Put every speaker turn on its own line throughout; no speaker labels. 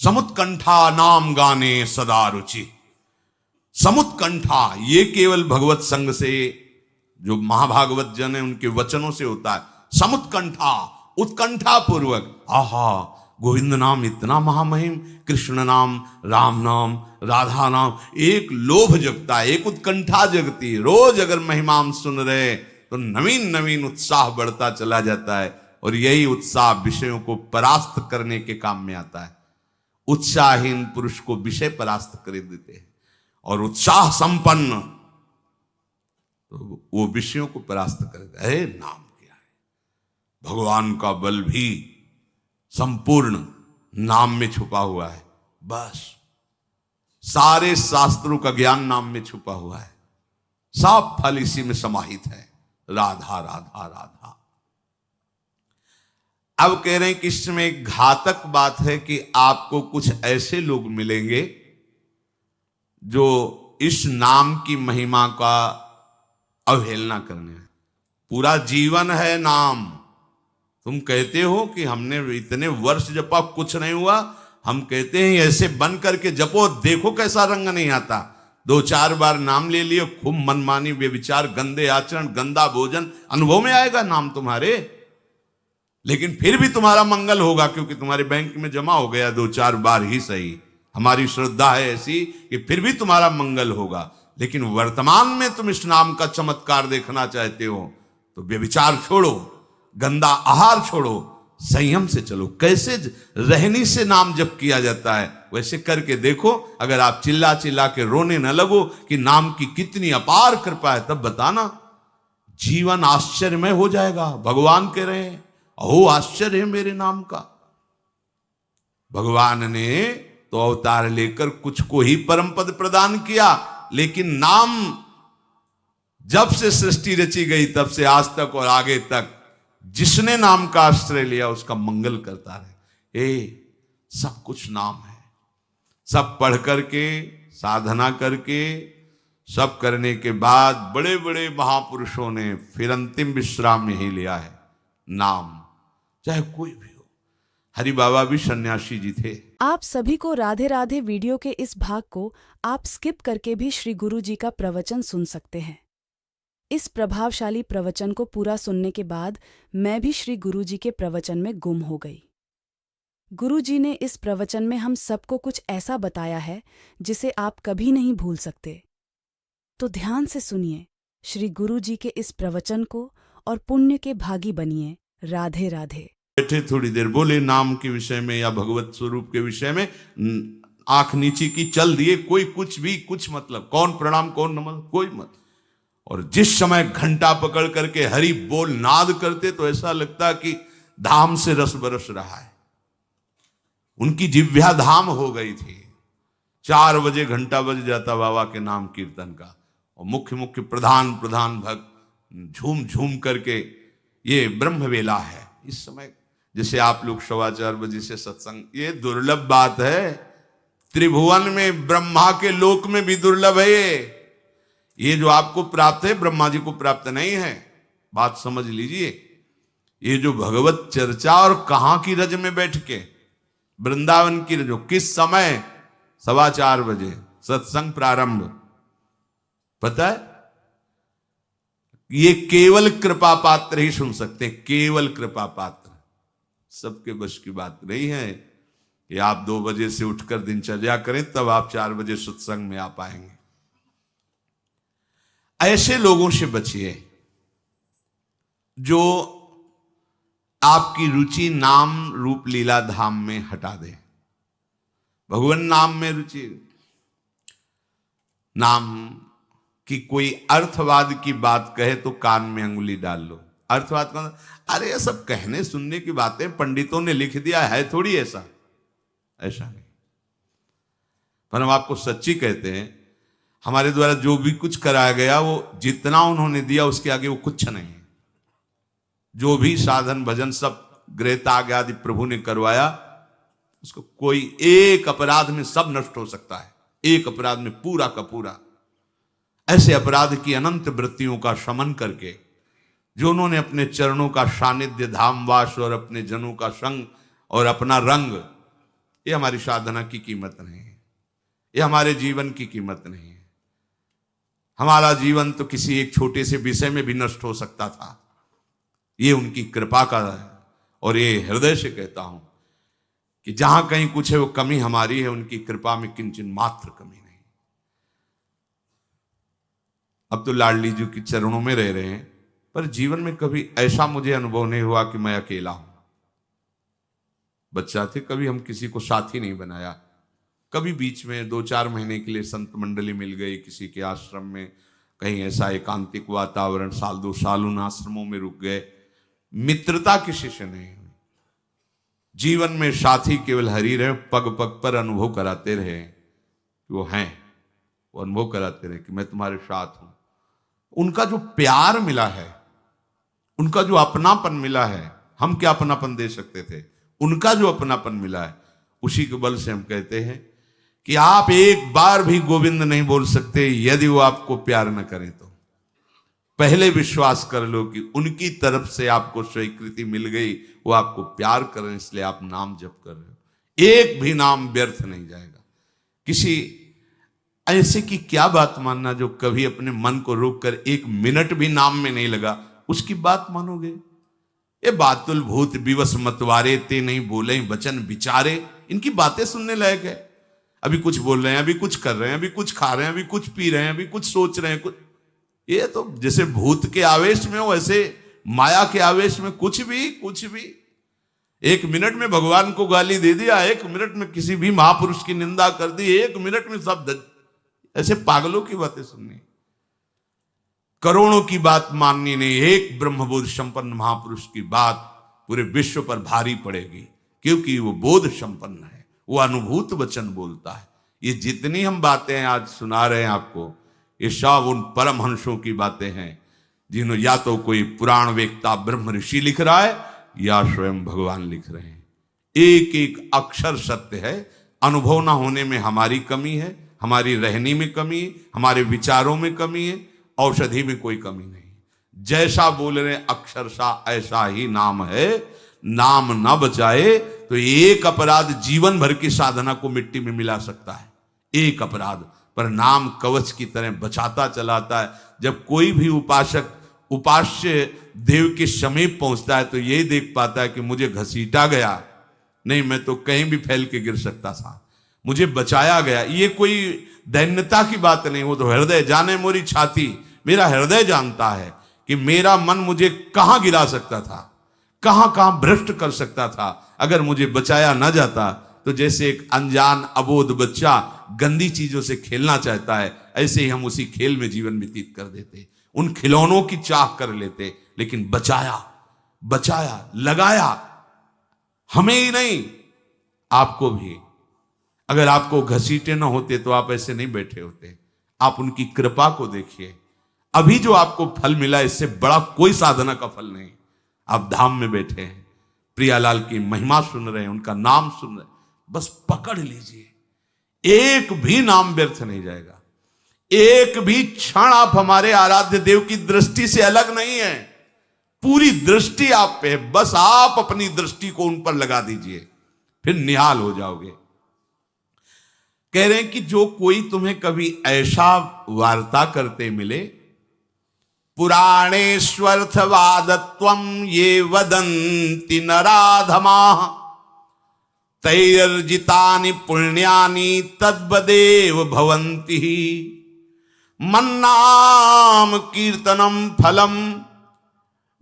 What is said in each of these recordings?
समुत्कंठा नाम गाने सदा रुचि। समुत्कंठा ये केवल भगवत संग से, जो महाभागवत जन है उनके वचनों से होता है। समुत्कंठा, उत्कंठा पूर्वक, आहा गोविंद नाम इतना महामहिम, कृष्ण नाम, राम नाम, राधा नाम, एक लोभ जगता है, एक उत्कंठा जगती। रोज अगर महिमा सुन रहे तो नवीन नवीन उत्साह बढ़ता चला जाता है, और यही उत्साह विषयों को परास्त करने के काम में आता है। उत्साहहीन पुरुष को विषय परास्त कर देते हैं, और उत्साह संपन्न तो वो विषयों को परास्त कर देता है। नाम क्या है? भगवान का बल भी संपूर्ण नाम में छुपा हुआ है। बस सारे शास्त्रों का ज्ञान नाम में छुपा हुआ है। सब फल इसी में समाहित है। राधा राधा राधा। अब कह रहे हैं कि इसमें एक घातक बात है कि आपको कुछ ऐसे लोग मिलेंगे जो इस नाम की महिमा का अवहेलना करने हैं। पूरा जीवन है नाम। तुम कहते हो कि हमने इतने वर्ष जपा, कुछ नहीं हुआ। हम कहते हैं ऐसे बन करके जपो, देखो कैसा रंग नहीं आता। 2-4 बार नाम ले लिए, खूब मनमानी व्यभिचार, गंदे आचरण, गंदा भोजन अनुभव में आएगा नाम तुम्हारे, लेकिन फिर भी तुम्हारा मंगल होगा, क्योंकि तुम्हारे बैंक में जमा हो गया 2-4 बार ही सही। हमारी श्रद्धा है ऐसी कि फिर भी तुम्हारा मंगल होगा। लेकिन वर्तमान में तुम इस नाम का चमत्कार देखना चाहते हो तो व्यभिचार छोड़ो, गंदा आहार छोड़ो, संयम से चलो। कैसे रहनी से नाम जप किया जाता है वैसे करके देखो। अगर आप चिल्ला चिल्ला के रोने न लगो कि नाम की कितनी अपार कृपा है, तब बताना, जीवन आश्चर्यमय हो जाएगा। भगवान कह रहे हैं अहो आश्चर्य है मेरे नाम का। भगवान ने तो अवतार लेकर कुछ को ही परम पद प्रदान किया, लेकिन नाम जब से सृष्टि रची गई तब से आज तक और आगे तक जिसने नाम का आश्रय लिया उसका मंगल करता रहे। सब कुछ नाम है। सब पढ़ करके, साधना करके, सब करने के बाद बड़े बड़े महापुरुषों ने फिर अंतिम विश्राम यही लिया है, नाम। चाहे कोई भी हो। हरि बाबा भी सन्यासी जी थे।
आप सभी को राधे राधे। वीडियो के इस भाग को आप स्किप करके भी श्री गुरु जी का प्रवचन सुन सकते हैं। इस प्रभावशाली प्रवचन को पूरा सुनने के बाद मैं भी श्री गुरु जी के प्रवचन में गुम हो गई। गुरु जी ने इस प्रवचन में हम सबको कुछ ऐसा बताया है जिसे आप कभी नहीं भूल सकते। तो ध्यान से सुनिए श्री गुरु जी के इस प्रवचन को और पुण्य के भागी बनिए। राधे राधे।
बैठे थोड़ी देर बोले नाम के विषय में या भगवत स्वरूप के विषय में, आंख नीची की, चल दिए। कोई कुछ भी कुछ मतलब, कौन प्रणाम कौन नमन, कोई मत। और जिस समय घंटा पकड़ करके हरि बोल नाद करते तो ऐसा लगता कि धाम से रस बरस रहा है। उनकी जिह्वा धाम हो गई थी। 4 बजे घंटा बज जाता बाबा के नाम कीर्तन का, और मुख्य मुख्य प्रधान प्रधान भक्त झूम झूम करके, ये ब्रह्म वेला है इस समय। जैसे आप लोग 4:15 बजे से सत्संग, ये दुर्लभ बात है। त्रिभुवन में, ब्रह्मा के लोक में भी दुर्लभ है ये जो आपको प्राप्त है, ब्रह्मा जी को प्राप्त नहीं है। बात समझ लीजिए। ये जो भगवत चर्चा, और कहां की रज में बैठ के, वृंदावन की रज, किस समय, 4:15 बजे सत्संग प्रारंभ। पता है, ये केवल कृपा पात्र ही सुन सकते हैं, केवल कृपा पात्र। सबके बस की बात नहीं है कि आप 2 बजे से उठकर दिनचर्या करें तब आप 4 बजे सत्संग में आ पाएंगे। ऐसे लोगों से बचिए जो आपकी रुचि नाम रूप लीला धाम में हटा दे। भगवान नाम में रुचि, नाम की कोई अर्थवाद की बात कहे तो कान में अंगुली डाल लो। अर्थवाद का, अरे ये सब कहने सुनने की बातें पंडितों ने लिख दिया है, थोड़ी ऐसा नहीं। पर हम आपको सच्ची कहते हैं, हमारे द्वारा जो भी कुछ कराया गया वो जितना उन्होंने दिया उसके आगे वो कुछ नहीं है। जो भी साधन भजन सब गृहत्याग आदि प्रभु ने करवाया, उसको कोई एक अपराध में सब नष्ट हो सकता है, एक अपराध में पूरा का पूरा। ऐसे अपराध की अनंत वृत्तियों का शमन करके जो उन्होंने अपने चरणों का सानिध्य, धामवास और अपने जनों का संग और अपना रंग ये हमारी साधना की कीमत नहीं है, ये हमारे जीवन की कीमत नहीं है। हमारा जीवन तो किसी एक छोटे से विषय में भी नष्ट हो सकता था। ये उनकी कृपा का है, और ये हृदय से कहता हूं कि जहां कहीं कुछ है वो कमी हमारी है, उनकी कृपा में किंचन मात्र कमी नहीं। अब तो लाडली जी के चरणों में रह रहे हैं, पर जीवन में कभी ऐसा मुझे अनुभव नहीं हुआ कि मैं अकेला हूं। बच्चा थे, कभी हम किसी को साथी नहीं बनाया। कभी बीच में 2-4 महीने के लिए संत मंडली मिल गई किसी के आश्रम में, कहीं ऐसा एकांतिक वातावरण, 1-2 साल उन आश्रमों में रुक गए। मित्रता किसी से नहीं हुई। जीवन में साथी केवल हरि रहे, पग पग पर अनुभव कराते रहे कि वो हैं, वो अनुभव कराते रहे कि मैं तुम्हारे साथ हूं। उनका जो प्यार मिला है, उनका जो अपनापन मिला है, हम क्या अपनापन दे सकते थे, उनका जो अपनापन मिला है, उसी के बल से हम कहते हैं कि आप एक बार भी गोविंद नहीं बोल सकते यदि वो आपको प्यार न करें तो। पहले विश्वास कर लो कि उनकी तरफ से आपको स्वीकृति मिल गई, वो आपको प्यार करें, इसलिए आप नाम जप कर रहे हो। एक भी नाम व्यर्थ नहीं जाएगा। किसी ऐसे की क्या बात मानना जो कभी अपने मन को रोककर 1 मिनट भी नाम में नहीं लगा, उसकी बात मानोगे? ये बातुल भूत विवश मतवारे ते नहीं बोले वचन विचारे, इनकी बातें सुनने लायक है। अभी कुछ बोल रहे हैं, अभी कुछ कर रहे हैं, अभी कुछ खा रहे हैं, अभी कुछ पी रहे हैं, अभी कुछ सोच रहे हैं, कुछ। ये तो जैसे भूत के आवेश में हो, ऐसे माया के आवेश में कुछ भी 1 मिनट में भगवान को गाली दे दिया, 1 मिनट में किसी भी महापुरुष की निंदा कर दी, 1 मिनट में सब ऐसे पागलों की बातें सुननी, करोड़ों की बात माननी नहीं। एक ब्रह्मबोध संपन्न महापुरुष की बात पूरे विश्व पर भारी पड़ेगी, क्योंकि वो बोध संपन्न है, वो अनुभूत वचन बोलता है। ये जितनी हम बातें आज सुना रहे हैं आपको, ये सब उन परमहंसों की बातें हैं जिन्हों या तो कोई पुराण वेत्ता ब्रह्म ऋषि लिख रहा है या स्वयं भगवान लिख रहे हैं। एक एक अक्षर सत्य है। अनुभव ना होने में हमारी कमी है, हमारी रहनी में कमी है, हमारे विचारों में कमी है, औषधि में कोई कमी नहीं। जैसा बोल रहे अक्षरशा ऐसा ही नाम है। नाम न बचाए तो एक अपराध जीवन भर की साधना को मिट्टी में मिला सकता है, एक अपराध। पर नाम कवच की तरह बचाता चलाता है। जब कोई भी उपासक उपास्य देव के समीप पहुंचता है तो यही देख पाता है कि मुझे घसीटा गया नहीं, मैं तो कहीं भी फैल के गिर सकता था, मुझे बचाया गया। ये कोई दैन्यता की बात नहीं, वो तो हृदय जाने मोरी छाती। मेरा हृदय जानता है कि मेरा मन मुझे कहां गिरा सकता था, कहां कहां भ्रष्ट कर सकता था। अगर मुझे बचाया ना जाता तो जैसे एक अनजान अबोध बच्चा गंदी चीजों से खेलना चाहता है, ऐसे ही हम उसी खेल में जीवन व्यतीत कर देते, उन खिलौनों की चाह कर लेते। लेकिन बचाया लगाया, हमें ही नहीं आपको भी। अगर आपको घसीटे ना होते तो आप ऐसे नहीं बैठे होते। आप उनकी कृपा को देखिए। अभी जो आपको फल मिला, इससे बड़ा कोई साधना का फल नहीं। आप धाम में बैठे हैं, प्रियालाल की महिमा सुन रहे हैं, उनका नाम सुन रहे हैं, बस पकड़ लीजिए। एक भी नाम व्यर्थ नहीं जाएगा। एक भी क्षण आप हमारे आराध्य देव की दृष्टि से अलग नहीं है। पूरी दृष्टि आप पे है, बस आप अपनी दृष्टि को उन पर लगा दीजिए, फिर निहाल हो जाओगे। कह रहे हैं कि जो कोई तुम्हें कभी ऐसा वार्ता करते मिले, पुराणेष्वर्थवादत्वं ये वदन्ति नराधमाः तैर्जितानि पुण्यानि तद्वदेव भवन्ति। मन्नाम कीर्तनम फलम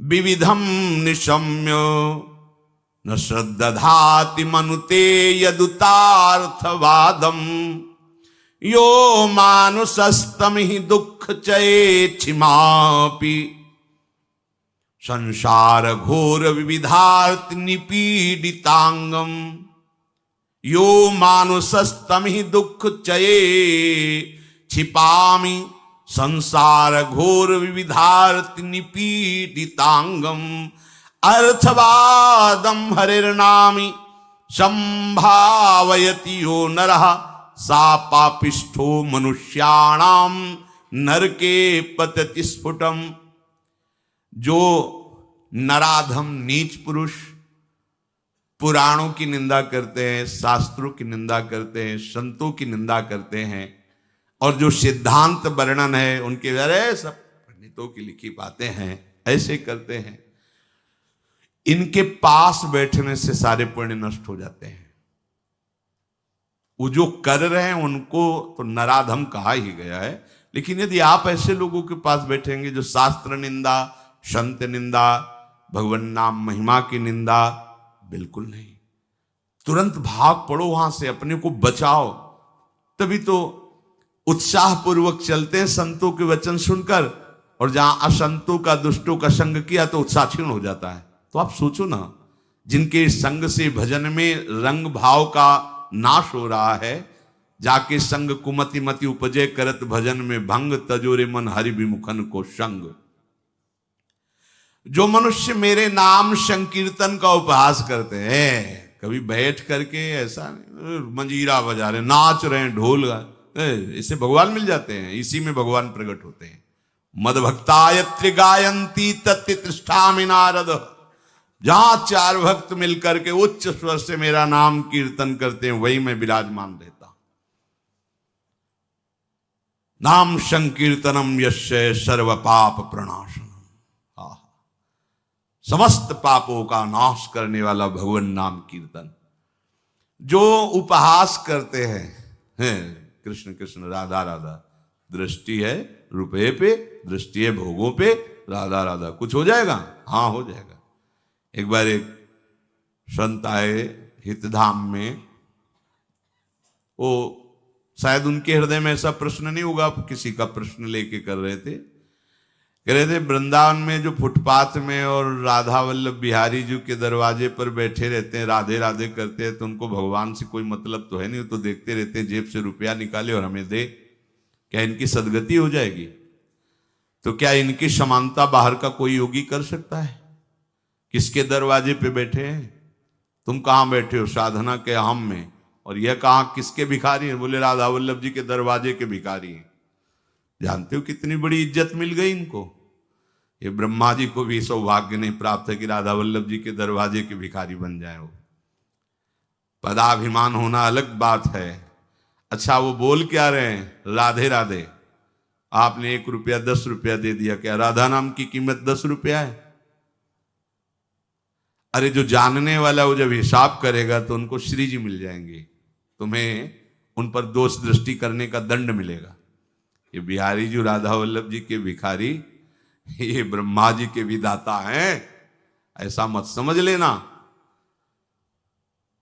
विविधम निशम्य न श्रद्धाति मनुते यदुतार्थवादम। यो मानुषस्तमिहि दुःख चेच्छिमापि संसार घोर विविधार्थ निपीडितांगम। यो मानुषस्तमिहि दुःख चये छिपामि संसार घोर विविधार्थ निपीडितांगम। अर्थवादम हरिर्नामि संभावयति यो नरः सा पापिष्ठो मनुष्याणाम नरके पतति स्फुटम। जो नराधम नीच पुरुष पुराणों की निंदा करते हैं, शास्त्रों की निंदा करते हैं, संतों की निंदा करते हैं, और जो सिद्धांत वर्णन है उनके अरे सब पंडितों की लिखी बातें हैं, ऐसे करते हैं। इनके पास बैठने से सारे पुण्य नष्ट हो जाते हैं। वो जो कर रहे हैं उनको तो नराधम कहा ही गया है, लेकिन यदि आप ऐसे लोगों के पास बैठेंगे जो शास्त्र निंदा, संत निंदा, भगवान नाम महिमा की निंदा, बिल्कुल नहीं। तुरंत भाग पड़ो वहां से, अपने को बचाओ। तभी तो उत्साह पूर्वक चलते हैं संतों के वचन सुनकर, और जहां असंतों का, दुष्टों का संग किया तो उत्साह क्षीण हो जाता है। तो आप सोचो ना, जिनके संग से भजन में रंग भाव का नाश हो रहा है, जाके संग कुमति मति उपजे करत भजन में भंग, तजोरे मन हरि विमुखन को संग। जो मनुष्य मेरे नाम संकीर्तन का उपहास करते हैं, कभी बैठ करके ऐसा नहीं मंजीरा बजा रहे, नाच रहे हैं, ढोल इससे भगवान मिल जाते हैं, इसी में भगवान प्रकट होते हैं। मद भक्तायत्र गायंती तत्तिष्ठामि नारद। जहां चार भक्त मिलकर के उच्च स्वर से मेरा नाम कीर्तन करते हैं, वही मैं विराजमान रहता। नाम संकीर्तनम यस्य सर्व पाप प्रणाशनम। समस्त पापों का नाश करने वाला भगवान नाम कीर्तन। जो उपहास करते हैं कृष्ण कृष्ण राधा राधा, दृष्टि है रुपये पे, दृष्टि है भोगों पे, राधा राधा, कुछ हो जाएगा? हाँ हो जाएगा। एक बार एक संत आए हितधाम में, वो शायद उनके हृदय में ऐसा प्रश्न नहीं होगा, किसी का प्रश्न लेके कर रहे थे। कह रहे थे वृंदावन में जो फुटपाथ में और राधा वल्लभ बिहारी जी के दरवाजे पर बैठे रहते हैं, राधे राधे करते हैं, तो उनको भगवान से कोई मतलब तो है नहीं, तो देखते रहते हैं जेब से रुपया निकाले और हमें दे, क्या इनकी सदगति हो जाएगी? तो क्या इनकी समानता बाहर का कोई योगी कर सकता है? किसके दरवाजे पे बैठे हैं? तुम कहाँ बैठे हो? साधना के हम में। और यह कहाँ किसके भिखारी हैं? बोले राधा वल्लभ जी के दरवाजे के भिखारी हैं। जानते हो कितनी बड़ी इज्जत मिल गई इनको? ये ब्रह्मा जी को भी सौभाग्य नहीं प्राप्त है कि राधा वल्लभ जी के दरवाजे के भिखारी बन जाए। वो पदाभिमान होना अलग बात है। अच्छा वो बोल क्या रहे हैं? राधे राधे। आपने 1 रुपया 10 रुपया दे दिया, क्या राधा नाम की कीमत 10 रुपया है? अरे जो जानने वाला वो जब हिसाब करेगा तो उनको श्री जी मिल जाएंगे, तुम्हें उन पर दोष दृष्टि करने का दंड मिलेगा। ये बिहारी जी राधा वल्लभ जी के भिखारी, ये ब्रह्मा जी के भी दाता हैं, ऐसा मत समझ लेना।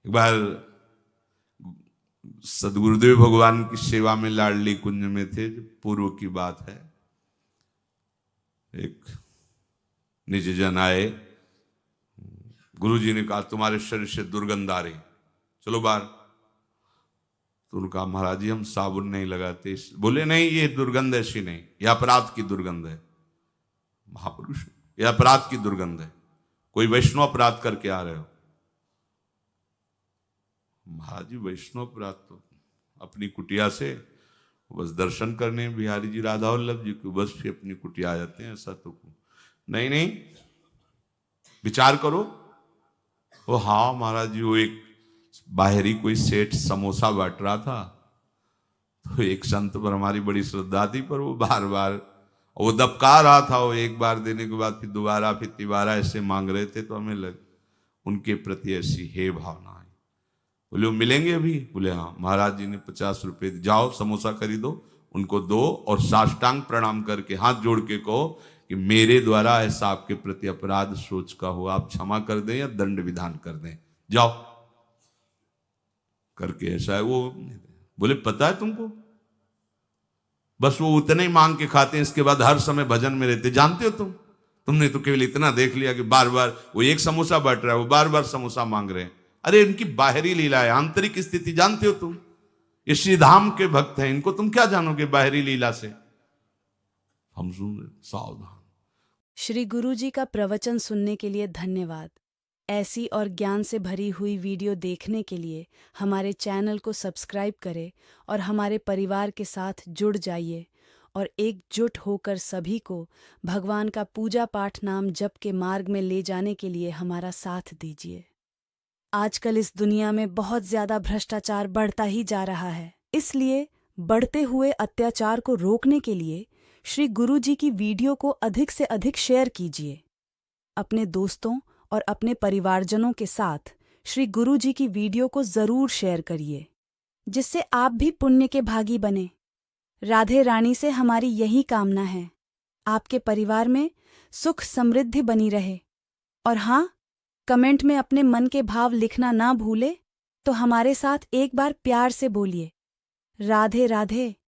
एक बार सदगुरुदेव भगवान की सेवा में लाडली कुंज में थे, पूर्व की बात है। एक निज जन आए, गुरुजी ने कहा तुम्हारे शरीर से दुर्गंध आ रही, चलो बाहर। तो उनका महाराज जी हम साबुन नहीं लगाते। बोले नहीं ये दुर्गंध ऐसी नहीं, यह अपराध की दुर्गंध है। महापुरुष, यह अपराध की दुर्गंध है, कोई वैष्णव अपराध करके आ रहे हो। महाराज जी वैष्णव अपराध तो अपनी कुटिया से बस दर्शन करने बिहारी जी राधा वल्लभ जी को बस से अपनी कुटिया आ जाते हैं, ऐसा तो नहीं। नहीं विचार करो। वो हाँ महाराज जी, वो एक बाहरी कोई सेठ समोसा बांट रहा था, तो एक संत पर हमारी बड़ी श्रद्धा थी, पर वो बार बार वो दबका रहा था। वो एक बार देने के बाद फिर दोबारा फिर तिबारा ऐसे मांग रहे थे, तो हमें लग उनके प्रति ऐसी हे भावना आई। बोले वो मिलेंगे अभी? बोले हाँ। महाराज जी ने 50 रुपये, जाओ समोसा खरीदो, उनको दो और साष्टांग प्रणाम करके हाथ जोड़ के कहो कि मेरे द्वारा ऐसा आपके प्रति अपराध सोच का हो, आप क्षमा कर दें या दंड विधान कर दें, जाओ करके। ऐसा है वो। बोले पता है तुमको, बस वो उतने ही मांग के खाते हैं, इसके बाद हर समय भजन में रहते। जानते हो तुमने तो केवल इतना देख लिया कि बार बार वो एक समोसा बांट रहा है, वो बार बार समोसा मांग रहे हैं। अरे इनकी बाहरी लीला है, आंतरिक स्थिति जानते हो तुम? ये श्री धाम के भक्त हैं, इनको तुम क्या जानोगे बाहरी लीला से? हम सुन रहे, सावधान।
श्री गुरु जी का प्रवचन सुनने के लिए धन्यवाद। ऐसी और ज्ञान से भरी हुई वीडियो देखने के लिए हमारे चैनल को सब्सक्राइब करें और हमारे परिवार के साथ जुड़ जाइए और एकजुट होकर सभी को भगवान का पूजा पाठ नाम जप के मार्ग में ले जाने के लिए हमारा साथ दीजिए। आजकल इस दुनिया में बहुत ज्यादा भ्रष्टाचार बढ़ता ही जा रहा है। इसलिए बढ़ते हुए अत्याचार को रोकने के लिए श्री गुरु जी की वीडियो को अधिक से अधिक शेयर कीजिए। अपने दोस्तों और अपने परिवारजनों के साथ श्री गुरु जी की वीडियो को जरूर शेयर करिए, जिससे आप भी पुण्य के भागी बने। राधे रानी से हमारी यही कामना है, आपके परिवार में सुख समृद्धि बनी रहे। और हाँ, कमेंट में अपने मन के भाव लिखना ना भूले, तो हमारे साथ एक बार प्यार से बोलिए, राधे राधे।